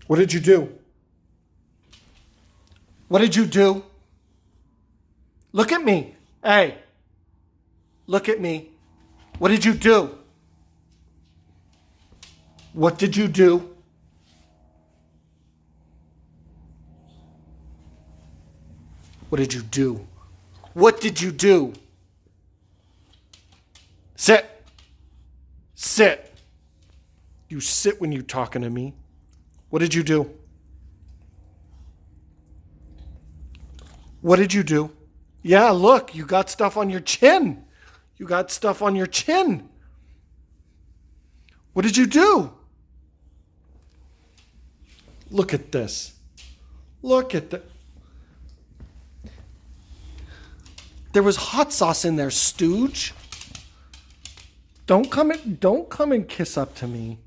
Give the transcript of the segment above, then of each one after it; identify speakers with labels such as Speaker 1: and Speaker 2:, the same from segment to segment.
Speaker 1: What did you do? What did you do? Look at me. Hey, look at me. What did you do? What did you do? What did you do? What did you do? Sit. Sit. You sit when you're talking to me. What did you do? What did you do? Yeah, look, you got stuff on your chin. You got stuff on your chin. What did you do? Look at this. Look at the... There was hot sauce in there, stooge. Don't come and kiss up to me.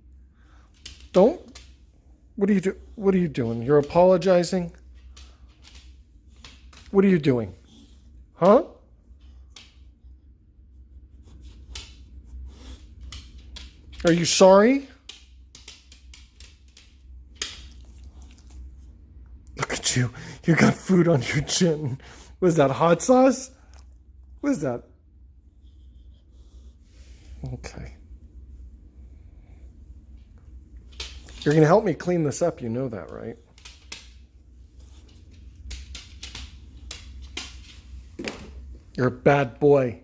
Speaker 1: Don't. What are you What are you doing? You're apologizing? What are you doing? Huh? Are you sorry? Look at you. You got food on your chin. Was that hot sauce? What is that? Okay. You're going to help me clean this up. You know that, right? You're a bad boy.